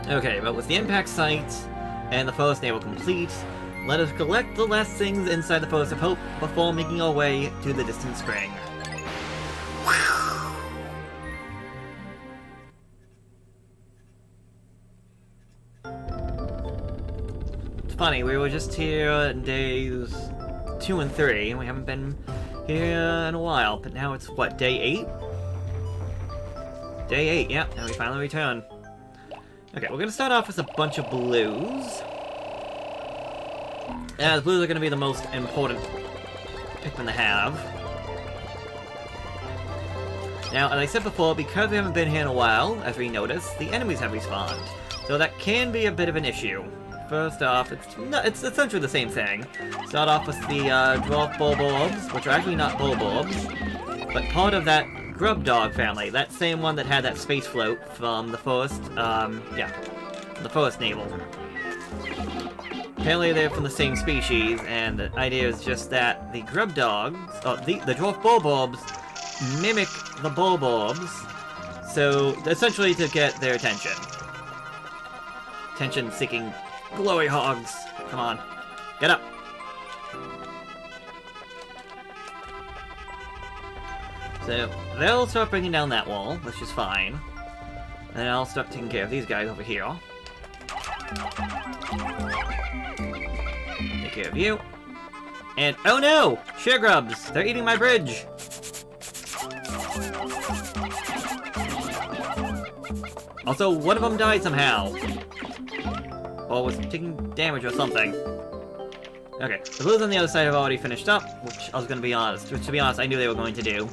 Okay, but with the impact site and the forest naval complete, let us collect the last things inside the Forest of Hope before making our way to the distant spring. It's funny, we were just here in days 2 and 3, and we haven't been here in a while, but now it's, what, day 8? Day 8, yeah, and we finally return. Okay, we're gonna start off with a bunch of blues. As blues are gonna be the most important Pikmin to have. Now, as I said before, because we haven't been here in a while, as we noticed, the enemies have respawned. So that can be a bit of an issue. First off, it's essentially the same thing. Start off with the dwarf bulborbs, which are actually not bulborbs, but part of that grub dog family, that same one that had that space float from the forest, the forest naval. Apparently they're from the same species, and the idea is just that the grub dogs, the dwarf bulborbs, mimic the bulborbs, so essentially to get their attention. Attention-seeking glowy hogs. Come on, get up. So they'll start bringing down that wall, which is fine. And then I'll start taking care of these guys over here. Take care of you. And oh no! Sheer grubs! They're eating my bridge! Also, one of them died somehow. Or was taking damage or something. Okay, the blues on the other side have already finished up, which I was gonna be honest. Which, to be honest, I knew they were going to do.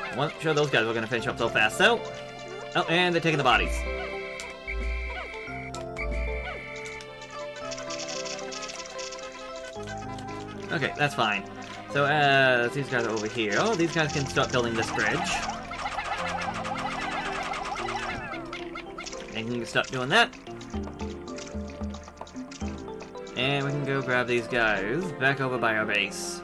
I wasn't sure those guys were gonna finish up so fast, so... Oh, and they're taking the bodies. Okay, that's fine. So, as these guys are over here, these guys can start building this bridge. And you can stop doing that. And we can go grab these guys back over by our base.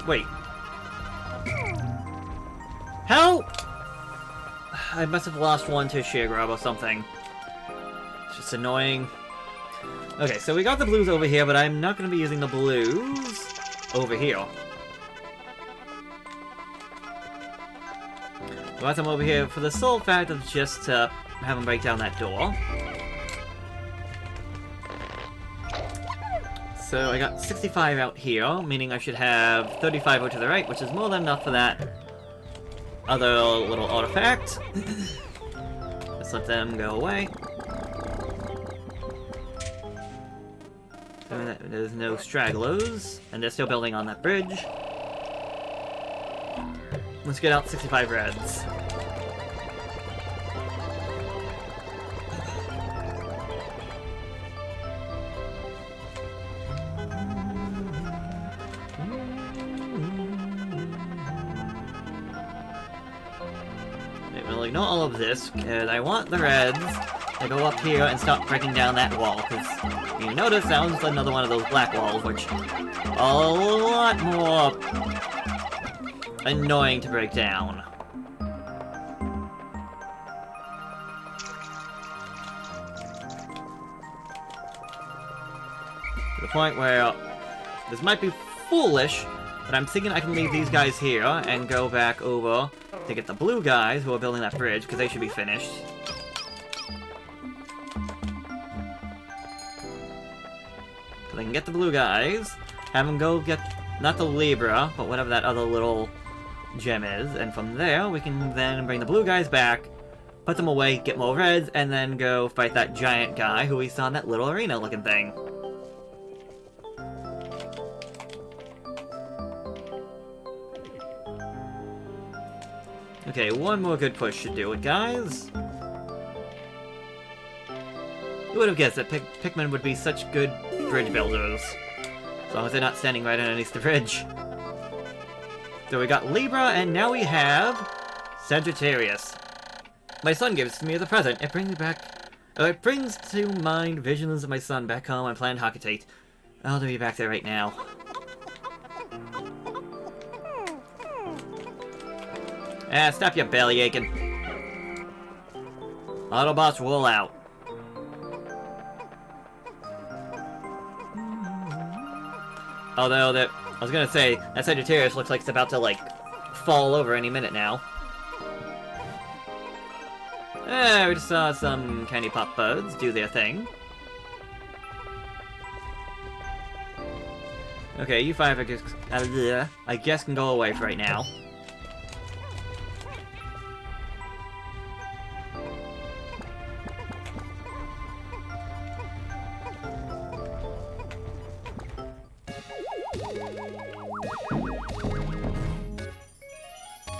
Wait. How? I must have lost one to sheer grub or something. It's just annoying. Okay, so we got the blues over here, but I'm not going to be using the blues over here. I want them over here for the sole fact of just to have them break down that door. So I got 65 out here, meaning I should have 35 over to the right, which is more than enough for that other little artifact. Let's let them go away. So there's no stragglers, and they're still building on that bridge. Let's get out 65 reds. Well, ignore all of this, because I want the reds to go up here and start breaking down that wall, because you notice that one's another one of those black walls, which are a lot more annoying to break down. To the point where this might be foolish, but I'm thinking I can leave these guys here and go back over to get the blue guys who are building that bridge, because they should be finished. So they can get the blue guys, have them go get, not the Libra, but whatever that other little gem is, and from there we can then bring the blue guys back, put them away, get more reds, and then go fight that giant guy who we saw in that little arena looking thing. Okay, one more good push should do it, guys. Who would have guessed that Pikmin would be such good bridge builders? As long as they're not standing right underneath the bridge. So we got Libra, and now we have Sagittarius. My son gives to me as a present. It brings me back... it brings to mind visions of my son back home on planet Hakitate. I'll be back there right now. Ah, stop your belly aching. Autobots roll out. Although, I was gonna say, that Sagittarius looks like it's about to, like, fall over any minute now. We just saw some candy pop buds do their thing. Okay, you five, I guess can go away for right now.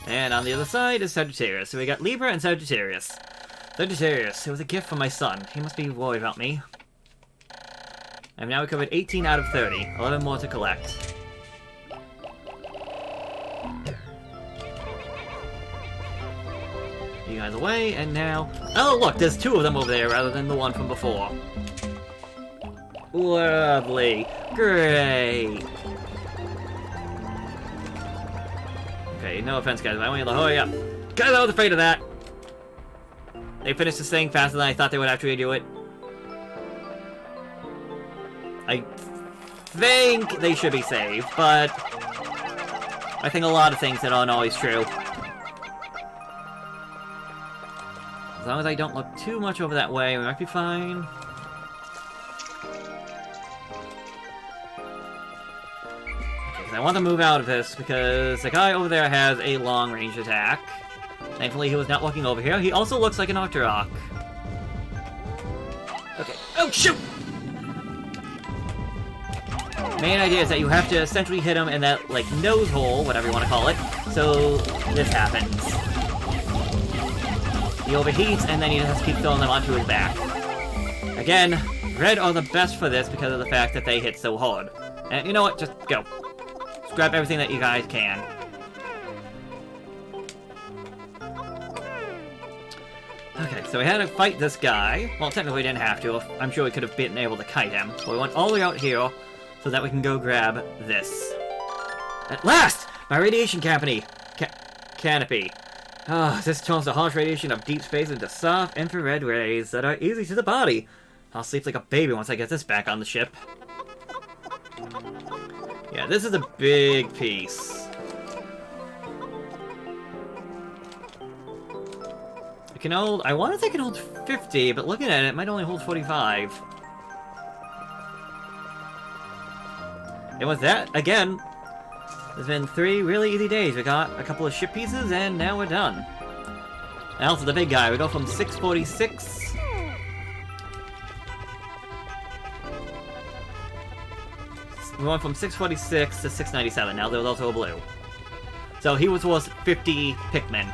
And on the other side is Sagittarius. So we got Libra and Sagittarius. Sagittarius, it was a gift from my son. He must be worried about me. I've now recovered 18 out of 30. 11 more to collect. You guys away, and now... Oh, look, there's two of them over there rather than the one from before. Lovely. Great. Okay, no offense, guys, but I want you to hurry up. Guys, I was afraid of that! They finished this thing faster than I thought they would actually do it. I think they should be saved, but... I think a lot of things that aren't always true. As long as I don't look too much over that way, we might be fine. I want to move out of this because the guy over there has a long-range attack. Thankfully, he was not looking over here. He also looks like an Octorok. Okay. Oh, shoot! Main idea is that you have to essentially hit him in that, like, nose hole, whatever you want to call it, so this happens. He overheats, and then he has to keep throwing them onto his back. Again, red are the best for this because of the fact that they hit so hard. And you know what? Just go. Just grab everything that you guys can. Okay, so we had to fight this guy. Well, technically we didn't have to. I'm sure we could have been able to kite him. But we went all the way out here so that we can go grab this. At last! My radiation canopy. This turns the harsh radiation of deep space into soft infrared rays that are easy to the body. I'll sleep like a baby once I get this back on the ship. Yeah, this is a big piece. It can hold... I want to say it can hold 50, but looking at it, it might only hold 45. And with that, again, there's been 3 really easy days. We got a couple of ship pieces, and now we're done. Now for the big guy. We go from 646... We went from 646 to 697. Now there's also a blue. So he was worth 50 Pikmin.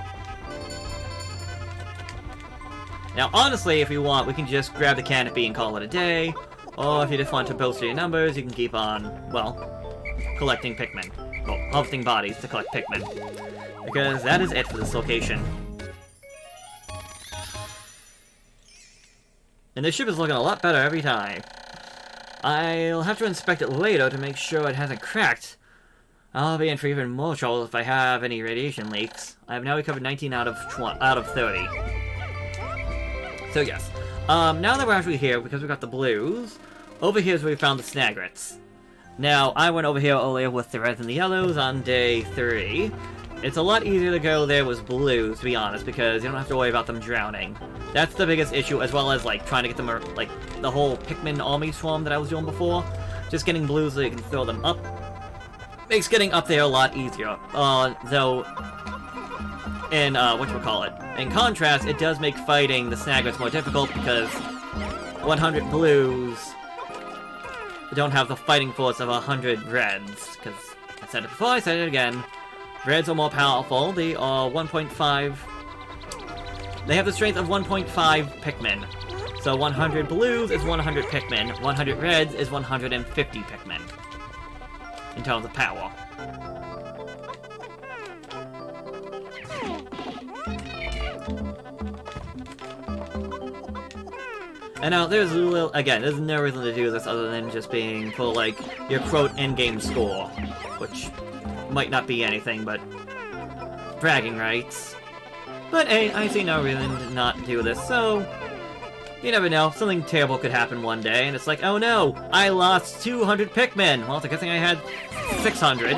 Now, honestly, if you want, we can just grab the canopy and call it a day. Or if you just want to bolster your numbers, you can keep on, well, collecting Pikmin. Well, harvesting bodies to collect Pikmin. Because that is it for this location. And this ship is looking a lot better every time. I'll have to inspect it later to make sure it hasn't cracked. I'll be in for even more trouble if I have any radiation leaks. I have now recovered 19 out of 30. So yes. Now that we're actually here, because we got the blues, over here is where we found the Snagrets. Now, I went over here earlier with the reds and the yellows on day 3. It's a lot easier to go there with blues, to be honest, because you don't have to worry about them drowning. That's the biggest issue, as well as, like, trying to get them, like, the whole Pikmin army swarm that I was doing before. Just getting blues so you can throw them up makes getting up there a lot easier. Though, in, whatchamacallit, in contrast, it does make fighting the Snagrets more difficult because 100 blues don't have the fighting force of 100 reds, because I said it before, I said it again. Reds are more powerful. They are 1.5... They have the strength of 1.5 Pikmin. So 100 blues is 100 Pikmin. 100 reds is 150 Pikmin. In terms of power. And now, there's there's no reason to do this other than just being for, like, your quote endgame score. Which might not be anything, but bragging rights. But hey, I see no reason to not do this, so... You never know, something terrible could happen one day, and it's like, oh no, I lost 200 Pikmin! Well, it's a good thing I had 600.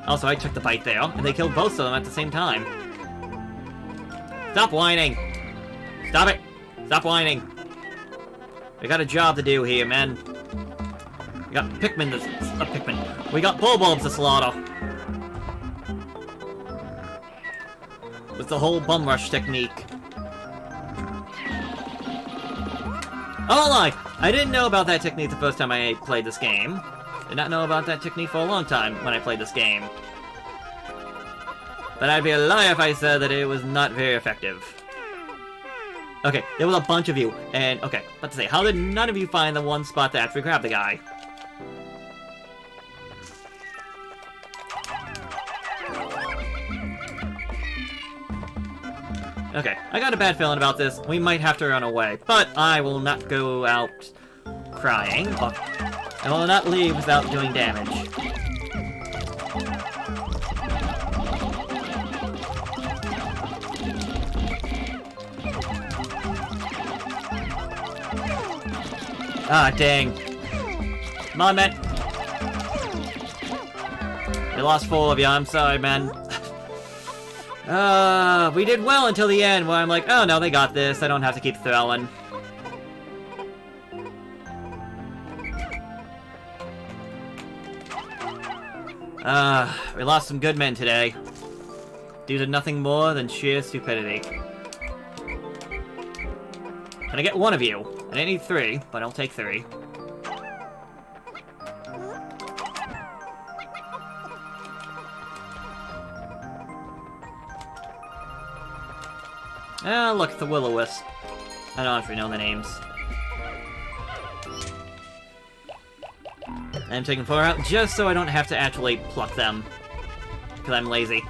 Also, I took the bite there, and they killed both of them at the same time. Stop whining! Stop it! Stop whining! We got a job to do here, man. We got Pikmin to... Pikmin. We got Bulbulbs to slaughter. With the whole bum rush technique. Oh, lie! I didn't know about that technique the first time I played this game. Did not know about that technique for a long time when I played this game. But I'd be a liar if I said that it was not very effective. Okay, there was a bunch of you, and okay, let's say, how did none of you find the one spot to actually grab the guy? Okay, I got a bad feeling about this. We might have to run away, but I will not go out crying. I will not leave without doing damage. Ah, dang. Come on, man. We lost 4 of you, I'm sorry, man. We did well until the end, where I'm like, oh no, they got this, I don't have to keep throwing. We lost some good men today. Due to nothing more than sheer stupidity. Can I get 1 of you? I didn't need 3, but I'll take 3. Ah, look, the Will-O-Wisp. I don't actually know the names. I'm taking 4 out just so I don't have to actually pluck them. Because I'm lazy.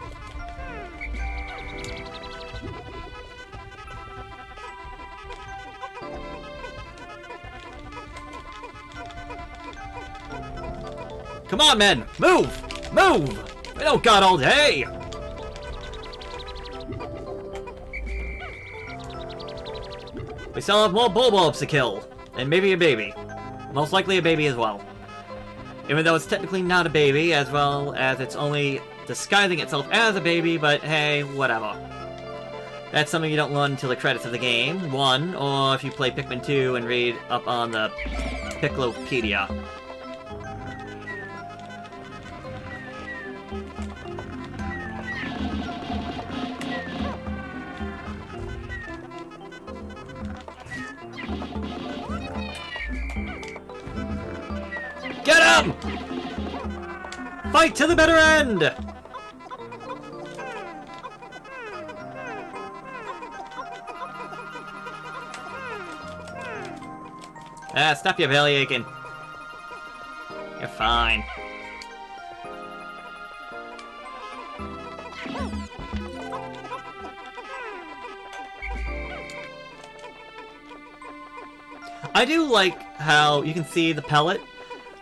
Come on, men! Move! Move! We don't got all day! We still have more Bulbulbs to kill. And maybe a baby. Most likely a baby as well. Even though it's technically not a baby, as well as it's only disguising itself as a baby, but hey, whatever. That's something you don't learn until the credits of the game, 1, or if you play Pikmin 2 and read up on the Piccolopedia. Get him! Fight to the better end! Ah, stop your belly aching. You're fine. I do like how you can see the pellet.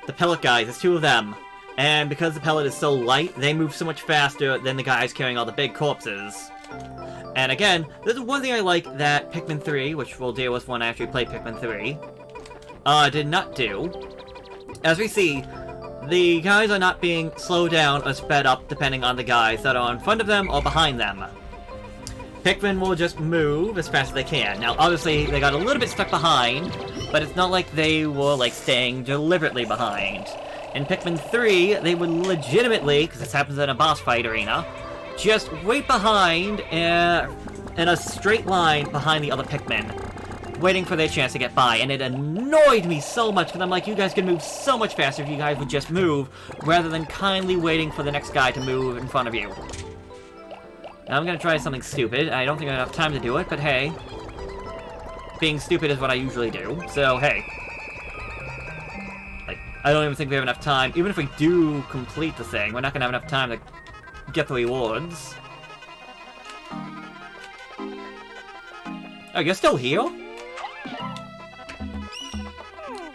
The pellet guys, there's 2 of them. And because the pellet is so light, they move so much faster than the guys carrying all the big corpses. And again, this is one thing I like that Pikmin 3, which we'll deal with when I actually play Pikmin 3, did not do. As we see, the guys are not being slowed down or sped up depending on the guys that are in front of them or behind them. Pikmin will just move as fast as they can. Now, obviously, they got a little bit stuck behind, but it's not like they were, like, staying deliberately behind. In Pikmin 3, they would legitimately, because this happens in a boss fight arena, just wait behind in a straight line behind the other Pikmin, waiting for their chance to get by. And it annoyed me so much, because I'm like, you guys could move so much faster if you guys would just move, rather than kindly waiting for the next guy to move in front of you. Now I'm gonna try something stupid. I don't think I have enough time to do it, but hey. Being stupid is what I usually do, so hey. Like, I don't even think we have enough time. Even if we do complete the thing, we're not gonna have enough time to get the rewards. Oh, you're still here?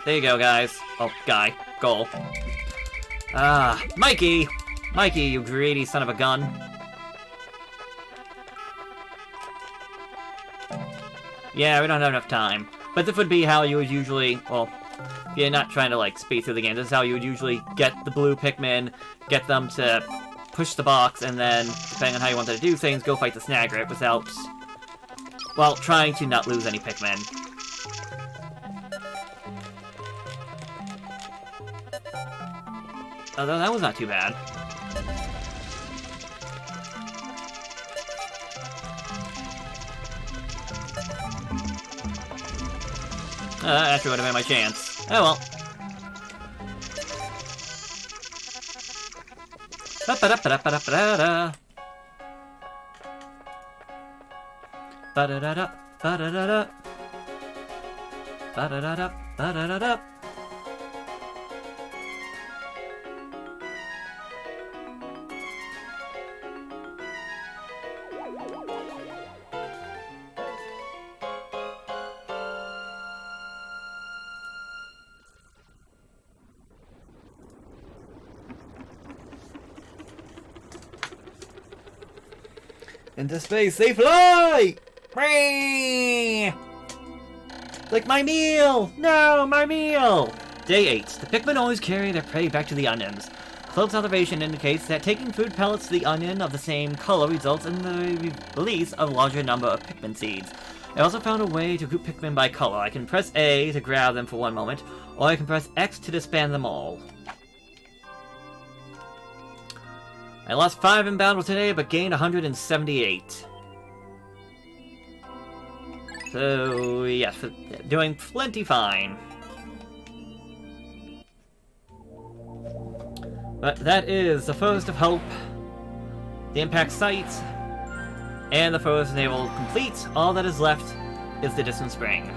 There you go, guys. Oh, guy. Goal. Ah, Mikey! Mikey, you greedy son of a gun. Yeah, we don't have enough time. But this would be how you would usually, well, if you're not trying to, like, speed through the game, this is how you would usually get the blue Pikmin, get them to push the box, and then, depending on how you wanted to do things, go fight the Snagret without, well, trying to not lose any Pikmin. Although that was not too bad. That actually would have been my chance. Oh well. Ba-ba-da-ba-da-ba-da-ba-da. Ba-da-da-da, ba-da-da-da. Ba-da-da-da, ba-da-da-da. Into space, they fly! Like my meal! No, my meal! Day 8. The Pikmin always carry their prey back to the onions. Close observation indicates that taking food pellets to the onion of the same color results in the release of a larger number of Pikmin seeds. I also found a way to group Pikmin by color. I can press A to grab them for one moment, or I can press X to disband them all. I lost 5 in battle today, but gained 178. So, yes, doing plenty fine. But that is the Forest of Hope, the Impact Site, and the Forest Naval complete. All that is left is the Distant Spring.